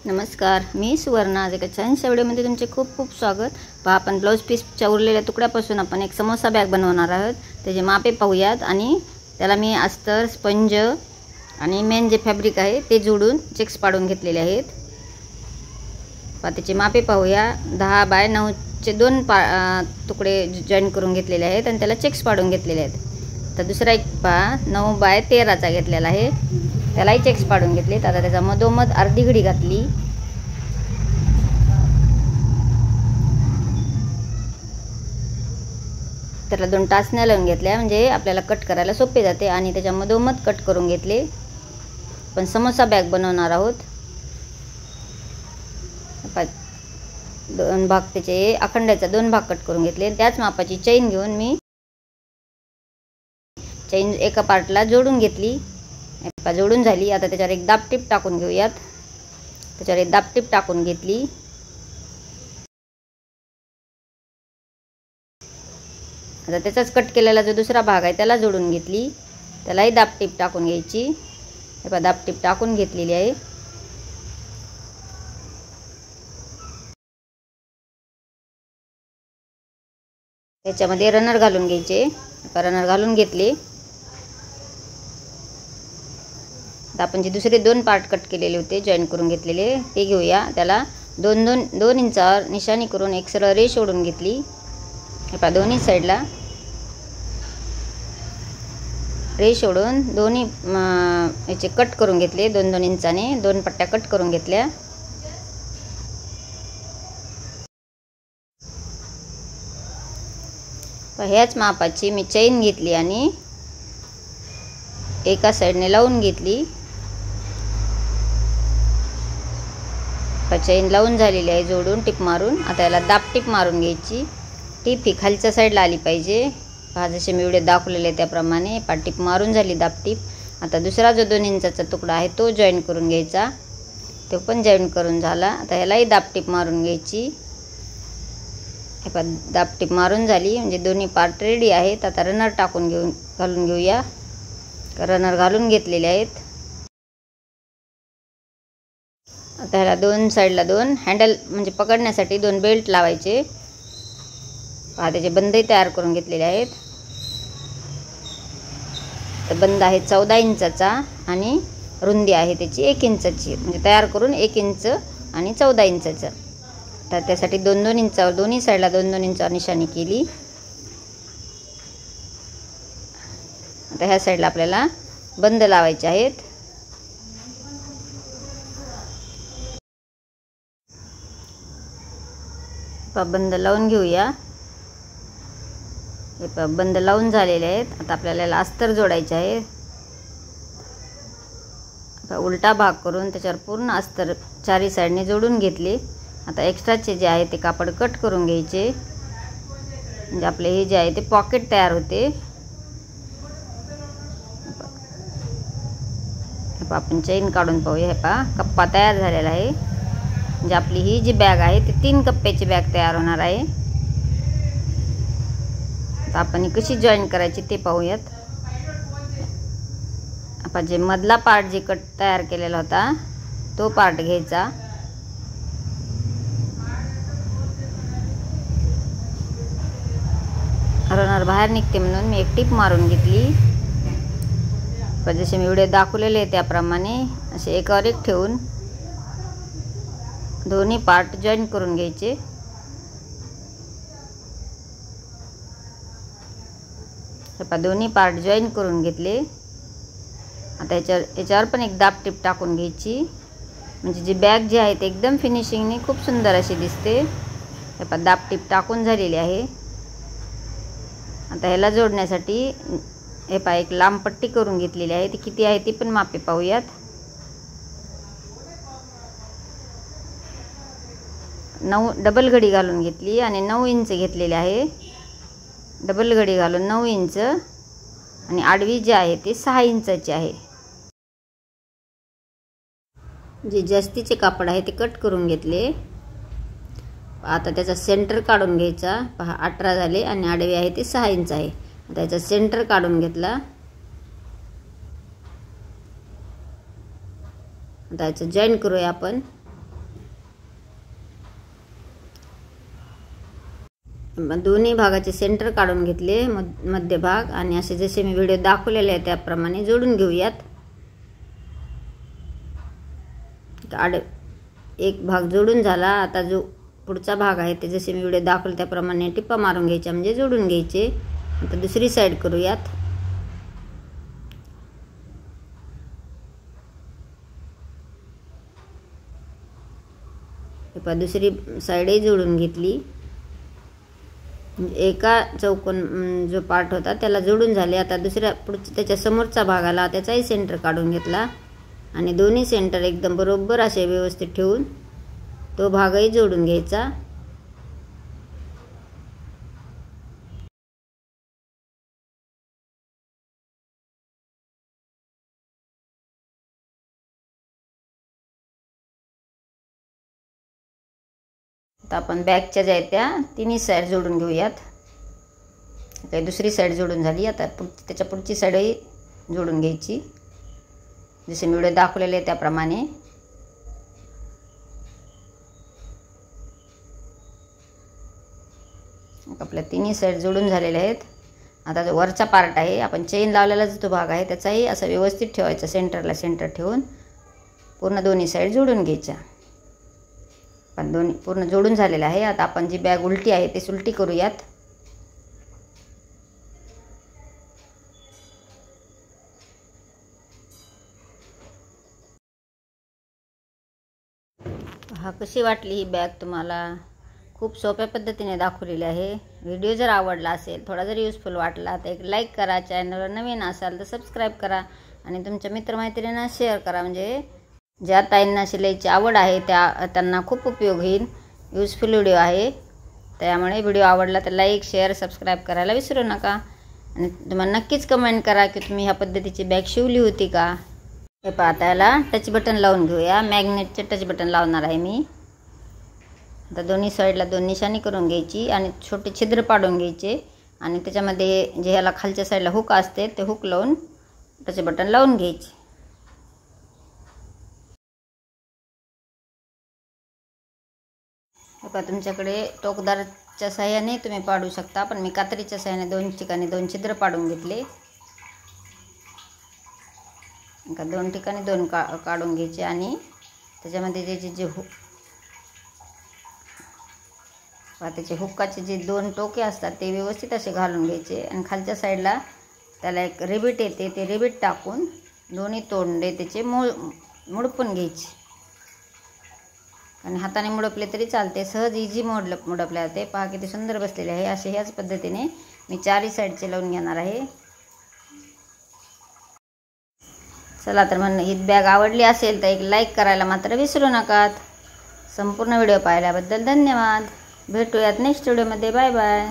नमस्कार, मी सुवर्णा. आज एका छानशा व्हिडिओमध्ये तुमचे खूप खूप स्वागत. पहा, आपण ब्लाऊज पीसच्या उरलेल्या तुकड्यापासून आपण एक समोसा बॅग बनवणार आहोत. त्याचे मापे पाहूयात आणि त्याला मी अस्तर, स्पंज आणि मेन जे फॅब्रिक आहे ते जोडून चेक्स पाडून घेतलेले आहेत. पहा, त्याचे मापे पाहूया. 10 बाय 9चे 2 तुकडे जॉईन करून घेतलेले आहेत आणि त्याला चेक्स पाडून घेतलेले आहेत. तर दुसरा एक पहा 9 बाय 13चा घेतलेला आहे, त्यालाही चेक्स पाडून घेतले. आता त्याचा मधोमध अर्धी घडी घातली. त्याला 2 टाचण्या लावून घेतल्या म्हणजे आपल्याला कट करायला सोपे जाते आणि त्याच्या मधोमध कट करून घेतले. पण समोसा बॅग बनवणार आहोत. 2 भाग त्याचे अखंडाचा 2 भाग कट करून घेतले. त्याच मापाची चैन घेऊन मी चैन एका पार्टला जोडून घेतली. जोडून झाली. आता त्याच्यावर एक दाबटीप टाकून घेऊयात. त्याच्यावर एक दाबटीप टाकून घेतली. आता त्याचाच कट केलेला जो दुसरा भाग आहे त्याला जोडून घेतली. त्यालाही दाबटीप टाकून घ्यायची. हे पहा, दाबटीप टाकून घेतलेली आहे. त्याच्यामध्ये रनर घालून घ्यायचे. रनर घालून घेतले. आपण जे दुसरे 2 पार्ट कट केलेले होते जॉईन करून घेतलेले ते घेऊया. त्याला 2 इंचावर निशाणी करून एक सरळ रेष ओढून घेतली. हे पहा, दोन्ही साईडला रेष ओढून दोन्ही याचे कट करून घेतले. 2-2 इंचाने 2 पट्ट्या कट करून घेतल्या. ह्याच मापाची मी चैन घेतली आणि एका साईडने लावून घेतली. चैन लावून झालेली आहे जोडून टिप मारून. आता याला दाबटीप मारून घ्यायची. टिप ही खालच्या साईडला आली पाहिजे. पहा, जसे मी व्हिडिओ दाखवलेले त्याप्रमाणे टिप मारून झाली दाबटीप. आता दुसरा जो 2 इंचाचा तुकडा आहे तो जॉईन करून घ्यायचा. तो पण जॉईन करून झाला. आता ह्यालाही दाबटीप मारून घ्यायची. हे पहा, दाबटीप मारून झाली म्हणजे दोन्ही पार्ट रेडी आहेत. आता रनर घालून घेऊया. रनर घालून घेतलेले आहेत. आता ह्याला 2 साईडला 2 हँडल म्हणजे पकडण्यासाठी 2 बेल्ट लावायचे. पहा, त्याचे बंदही तयार करून घेतलेले आहेत. तर बंद आहे 14 इंचाचा आणि रुंदी आहे त्याची 1 इंचाची, म्हणजे तयार करून 1 इंच आणि 14 इंचाचं. तर त्यासाठी 2-2 इंचावर दोन्ही साईडला 2-2 इंचावर निशाणी केली. आता ह्या साईडला आपल्याला बंद लावायचे आहेत. बंद लावून घेऊया. हे बंद लावून झालेले आहेत. आता आपल्याला याला अस्तर जोडायचे आहे. उलटा भाग करून त्याच्यावर पूर्ण अस्तर चारी साईडने जोडून घेतले. आता एक्स्ट्राचे जे आहे ते कापड कट करून घ्यायचे म्हणजे आपले हे जे आहे ते पॉकेट तयार होते. आपण चैन काढून पाहूया. हे पहा, कप्पा तयार झालेला आहे. म्हणजे आपली ही जी बॅग आहे ती 3 कप्प्याची बॅग तयार होणार आहे. आता आपण कशी जॉईन करायची ते पाहूयात. आपण जे मधला पार्ट जे कट तयार केलेला होता तो पार्ट घ्यायचा. रनर बाहेर निघते म्हणून मी एक टिप मारून घेतली. पण जसे मी व्हिडिओ दाखवलेले आहे त्याप्रमाणे असे एकावर एक ठेवून दोन्ही पार्ट जॉईन करून घ्यायचे. हे पहा, दोन्ही पार्ट जॉईन करून घेतले. आता याच्यावर पण एक दाबटीप टाकून घ्यायची म्हणजे जी बॅग जी आहे ते एकदम फिनिशिंगने खूप सुंदर अशी दिसते. हे पहा, दाबटीप टाकून झालेली आहे. आता ह्याला जोडण्यासाठी हे पहा, एक लांब पट्टी करून घेतलेली आहे. ती किती आहे ती पण मापे पाहूयात. 9 डबल घडी घालून घेतली आणि 9 इंच घेतलेले आहे. डबल घडी घालून 9 इंच आणि आडवी जी आहे ती 6 इंचाची आहे. जे जास्तीचे कापड आहे ते कट करून घेतले. आता त्याचा सेंटर काढून घ्यायचा. पहा, 18 झाले आणि आडवी आहे ती 6 इंच आहे. त्याचा सेंटर काढून घेतला. आता याचं जॉईन करूया आपण. दोन्ही भागाचे सेंटर काढून घेतले, मध्यभाग, आणि असे जसे मी व्हिडिओ दाखवलेले आहे त्याप्रमाणे जोडून घेऊयात. एक भाग जोडून झाला. आता जो पुढचा भाग आहे ते जसे मी व्हिडिओ दाखवले त्याप्रमाणे टिप्पा मारून घ्यायच्या, म्हणजे जोडून घ्यायचे. आता दुसरी साईड करूयात. दुसरी साईडही जोडून घेतली. एका चौकोन जो पार्ट होता त्याला जोडून झाले. आता दुसऱ्या त्याच्या समोरचा भाग आला, त्याचाही सेंटर काढून घेतला आणि दोन्ही सेंटर एकदम बरोबर असे व्यवस्थित ठेवून तो भागही जोडून घ्यायचा. आता आपण बॅकच्या ज्या आहेत त्या तिन्ही साईड जोडून घेऊयात. काही दुसरी साईड जोडून झाली. आता त्याच्या पुढची साईडही जोडून घ्यायची, जसे मी व्हिडिओ दाखवलेले आहे त्याप्रमाणे. आपल्या तिन्ही साईड जोडून झालेल्या आहेत. आता जो वरचा पार्ट आहे, आपण चेन लावलेला जो भाग आहे त्याचाही असा व्यवस्थित ठेवायचा, सेंटरला सेंटर ठेवून पूर्ण दोन्ही साईड जोडून घ्यायच्या. पण दोन्ही पूर्ण जोडून झालेलं आहे. आता आपण जी बॅग उलटी आहे ती उलटी करूयात. कशी वाटली ही बॅग तुम्हाला? खूप सोप्या पद्धतीने दाखवलेली आहे. व्हिडिओ जर आवडला असेल, थोडा जर युजफुल वाटला तर एक लाईक करा. चॅनलवर नवीन असाल तर सबस्क्राईब करा आणि तुमच्या मित्रमैत्रिणींना शेअर करा, म्हणजे ज्या ताईंना शिलाईची आवड आहे त्यांना खूप उपयोग होईल. युजफुल व्हिडिओ आहे, त्यामुळे व्हिडिओ आवडला तर लाईक, शेअर, सबस्क्राईब करायला विसरू नका. आणि तुम्हाला नक्कीच कमेंट करा की तुम्ही ह्या पद्धतीची बॅग शिवली होती का. हे पाहता, याला टच बटन लावून घेऊया. मॅग्नेटचे टच बटन लावणार आहे मी. आता दोन्ही साईडला दोन निशाणी करून घ्यायची आणि छोटे छिद्र पाडून घ्यायचे आणि त्याच्यामध्ये जे ह्याला खालच्या साईडला हुक असते ते हुक लावून टच बटन लावून घ्यायचे. आता तुमच्याकडे टोकदारच्या साह्याने तुम्ही पाडू शकता, पण मी कात्रीच्या साह्याने दोन ठिकाणी दोन छिद्र पाडून घेतले. दोन ठिकाणी दोन काढून घ्यायचे आणि त्याच्यामध्ये जे त्याचे हुक्काचे जे दोन टोके असतात ते व्यवस्थित असे घालून घ्यायचे आणि खालच्या साईडला त्याला एक रिबीट येते, ते रिबीट टाकून दोन्ही तोंडे त्याचे मुडपून घ्यायचे. आणि हाताने मुडपले तरी चालते, सहज इझी मुडपले जाते. पहा किती सुंदर बसलेले आहे. असे ह्याच पद्धतीने मी चारही साईडचे लावून घेणार आहे. चला तर म्हणून ही बॅग आवडली असेल तर एक लाईक करायला मात्र विसरू नका. संपूर्ण व्हिडिओ पाहिल्याबद्दल धन्यवाद. भेटूयात नेक्स्ट व्हिडिओमध्ये. Bye bye.